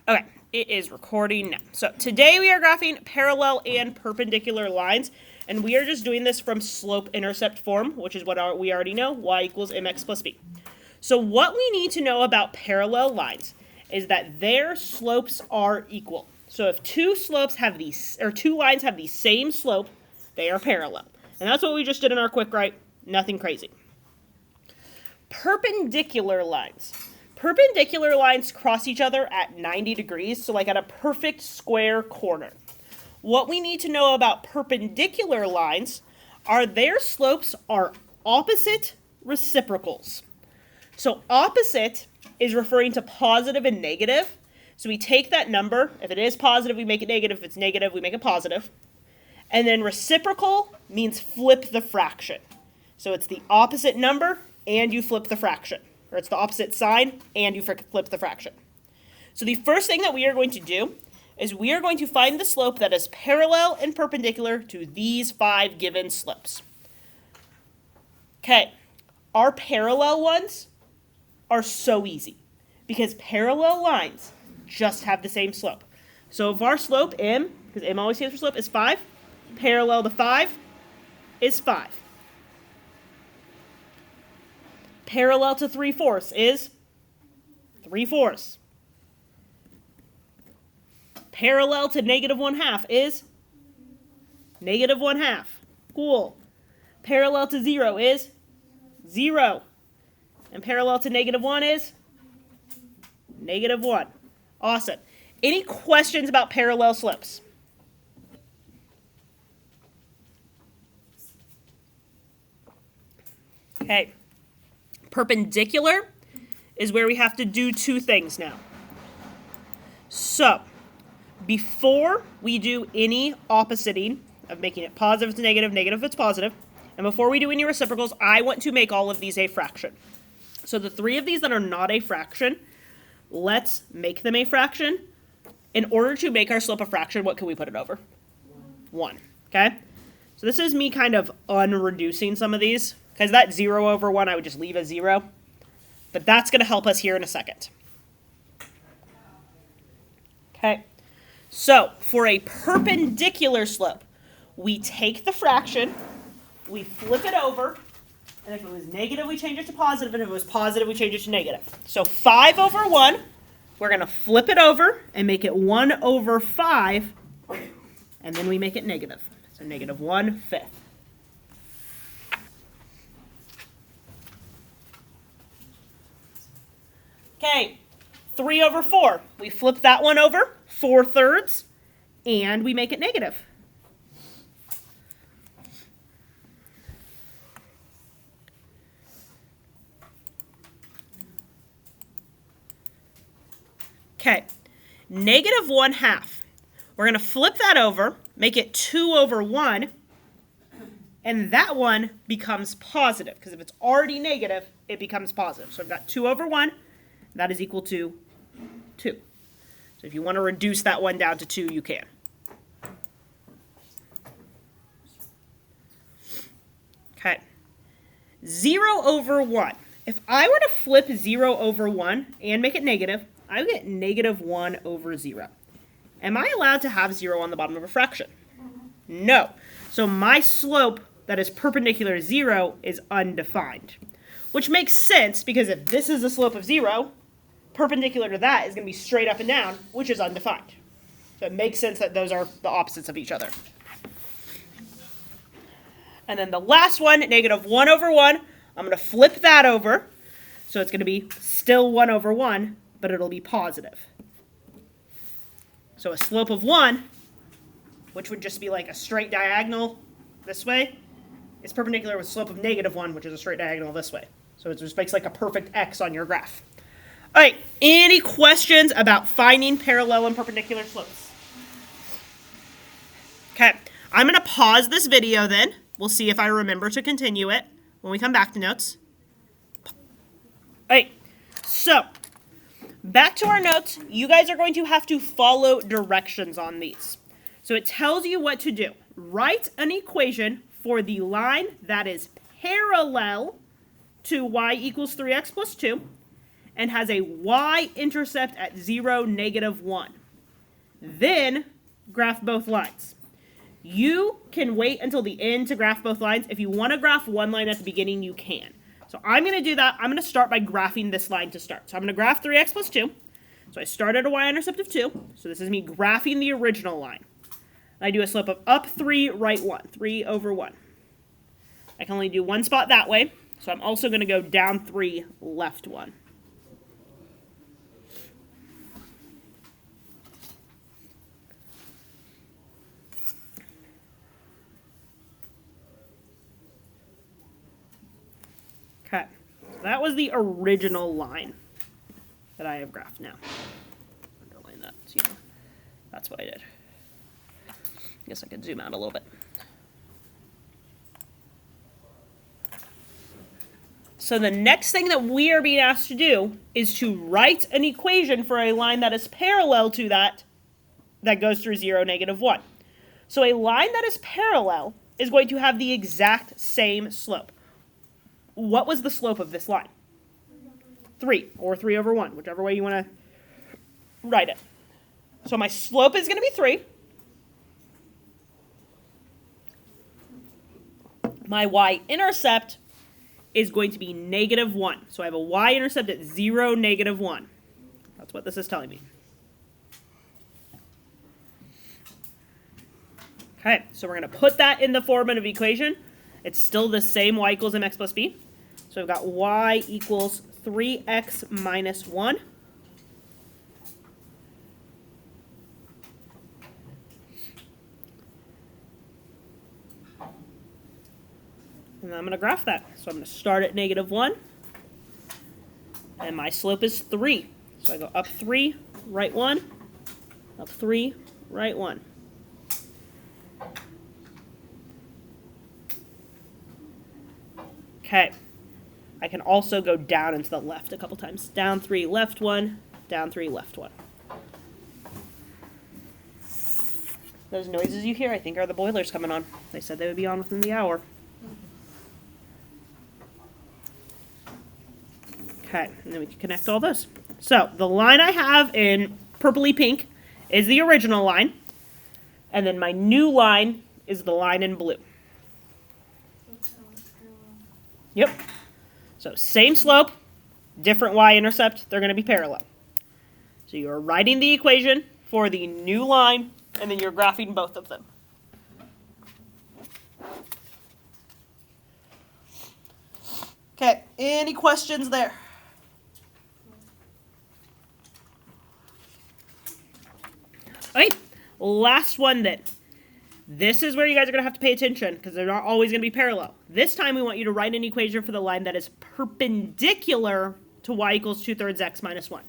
Okay, it is recording now. So today we are graphing parallel and perpendicular lines, and we are just doing this from slope-intercept form, which is what we already know, y equals mx plus b. So what we need to know about parallel lines is that their slopes are equal. So if two lines have the same slope, they are parallel. And that's what we just did in our quick write, nothing crazy. Perpendicular lines. Perpendicular lines cross each other at 90 degrees, so like at a perfect square corner. What we need to know about perpendicular lines are their slopes are opposite reciprocals. So opposite is referring to positive and negative. So we take that number. If it is positive, we make it negative. If it's negative, we make it positive. And then reciprocal means flip the fraction. So it's the opposite number and you flip the fraction. Or it's the opposite sign and you flip the fraction. So the first thing that we are going to do is we are going to find the slope that is parallel and perpendicular to these 5 given slopes. Okay, our parallel ones are so easy because parallel lines just have the same slope. So if our slope m, because m always stands for slope, is 5, parallel to 5 is 5. Parallel to 3/4 is 3/4. Parallel to -1/2 is -1/2. Cool. Parallel to 0 is 0. And parallel to -1 is -1. Awesome. Any questions about parallel slopes? Okay. Perpendicular is where we have to do 2 things now. So, before we do any oppositing of making it positive to negative, negative if it's positive, and before we do any reciprocals, I want to make all of these a fraction. So the 3 of these that are not a fraction, let's make them a fraction. In order to make our slope a fraction, what can we put it over? 1. Okay? So this is me kind of unreducing some of these. Because that 0 over 1, I would just leave as 0. But that's going to help us here in a second. Okay. So, for a perpendicular slope, we take the fraction, we flip it over, and if it was negative, we change it to positive, and if it was positive, we change it to negative. So 5 over 1, we're going to flip it over and make it 1 over 5, and then we make it negative. So -1/5. Okay, 3 over 4. We flip that one over, 4/3, and we make it negative. Okay, -1/2. We're going to flip that over, make it 2 over 1, and that one becomes positive, because if it's already negative, it becomes positive. So I've got 2 over 1. That is equal to 2. So if you want to reduce that one down to 2, you can. Okay. 0 over 1. If I were to flip 0 over 1 and make it negative, I would get -1 over 0. Am I allowed to have 0 on the bottom of a fraction? No. So my slope that is perpendicular to 0 is undefined. Which makes sense because if this is the slope of 0, perpendicular to that is going to be straight up and down, which is undefined. So it makes sense that those are the opposites of each other. And then the last one, -1 over 1, I'm going to flip that over. So it's going to be still 1 over 1, but it'll be positive. So a slope of 1, which would just be like a straight diagonal this way, is perpendicular with slope of -1, which is a straight diagonal this way. So it just makes like a perfect X on your graph. All right, any questions about finding parallel and perpendicular slopes? Okay, I'm going to pause this video then. We'll see if I remember to continue it when we come back to notes. All right, so back to our notes. You guys are going to have to follow directions on these. So it tells you what to do. Write an equation for the line that is parallel to y equals 3x plus 2. and has a y-intercept at 0, -1. Then graph both lines. You can wait until the end to graph both lines. If you want to graph one line at the beginning, you can. So I'm going to do that. I'm going to start by graphing this line to start. So I'm going to graph 3x plus 2. So I start at a y-intercept of 2. So this is me graphing the original line. I do a slope of up 3, right 1, 3 over 1. I can only do one spot that way, so I'm also going to go down 3, left 1. Okay, so that was the original line that I have graphed now. Underline that, so you know, that's what I did. I guess I could zoom out a little bit. So the next thing that we are being asked to do is to write an equation for a line that is parallel to that goes through 0, -1. So a line that is parallel is going to have the exact same slope. What was the slope of this line? 3, or 3 over 1, whichever way you want to write it. So my slope is going to be 3. My y-intercept is going to be -1. So I have a y-intercept at 0, -1. That's what this is telling me. Okay, so we're going to put that in the form of equation. It's still the same y equals mx plus b. So we've got y equals 3x minus 1. And I'm going to graph that. So I'm going to start at -1. And my slope is 3. So I go up 3, right 1, up 3, right 1. Okay. I can also go down and to the left a couple times. Down 3, left 1, down 3, left 1. Those noises you hear, I think, are the boilers coming on. They said they would be on within the hour. Okay, and then we can connect all those. So the line I have in purpley pink is the original line. And then my new line is the line in blue. Yep. So same slope, different y-intercept. They're going to be parallel. So you're writing the equation for the new line, and then you're graphing both of them. Okay, any questions there? All right, last one then. This is where you guys are going to have to pay attention because they're not always going to be parallel. This time we want you to write an equation for the line that is perpendicular to y equals 2/3 x minus 1.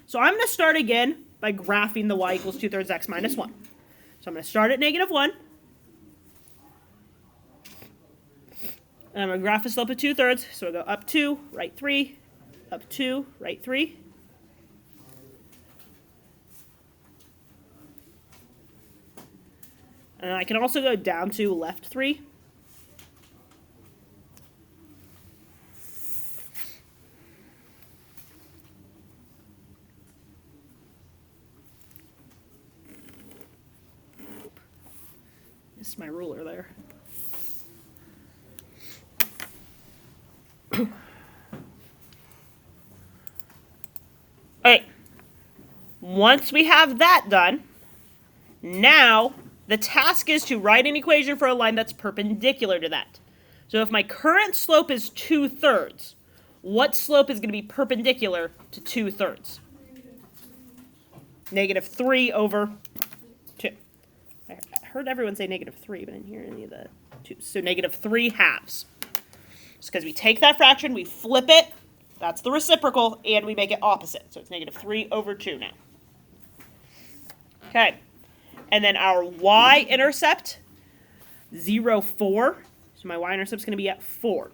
So I'm going to start again by graphing the y equals 2/3 x minus 1. So I'm going to start at -1. And I'm going to graph a slope of 2/3. So I go up 2, right 3, up 2, right 3. And I can also go down to left 3. This is my ruler there. All right. Once we have that done, now the task is to write an equation for a line that's perpendicular to that. So if my current slope is 2/3, what slope is going to be perpendicular to 2/3? -3 over 2. I heard everyone say -3, but I didn't hear any of the 2's. So -3 halves. Just because we take that fraction, we flip it, that's the reciprocal, and we make it opposite. So it's -3 over 2 now. Okay. And then our y-intercept, 0, 4. So my y-intercept is going to be at 4.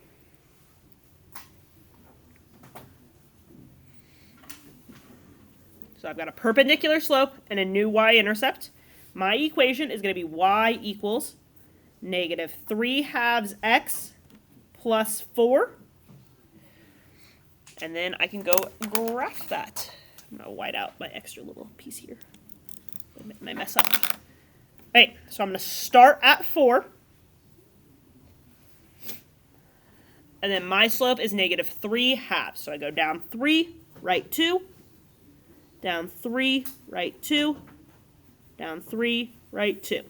So I've got a perpendicular slope and a new y-intercept. My equation is going to be y equals -3 halves x plus 4. And then I can go graph that. I'm going to white out my extra little piece here. I mess up. All right, so I'm going to start at 4. And then my slope is -3/2. So I go down 3, right 2, down 3, right 2, down 3, right 2.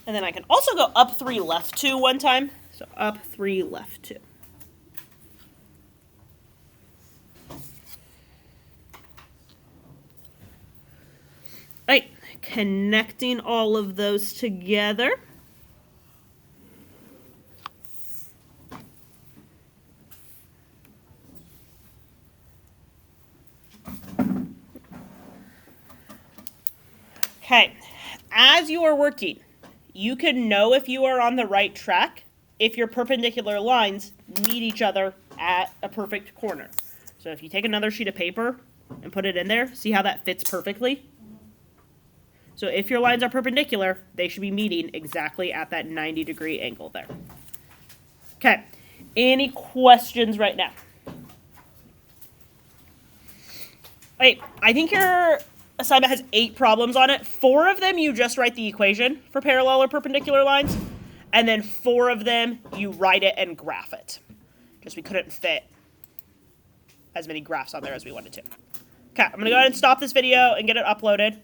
And then I can also go up 3, left 2 one time. So up 3, left 2. All right, connecting all of those together. Okay, as you are working, you can know if you are on the right track if your perpendicular lines meet each other at a perfect corner. So if you take another sheet of paper and put it in there, see how that fits perfectly? So if your lines are perpendicular, they should be meeting exactly at that 90-degree angle there. Okay, any questions right now? Wait, I think your assignment has 8 problems on it. 4 of them, you just write the equation for parallel or perpendicular lines. And then 4 of them, you write it and graph it. Just we couldn't fit as many graphs on there as we wanted to. Okay, I'm going to go ahead and stop this video and get it uploaded.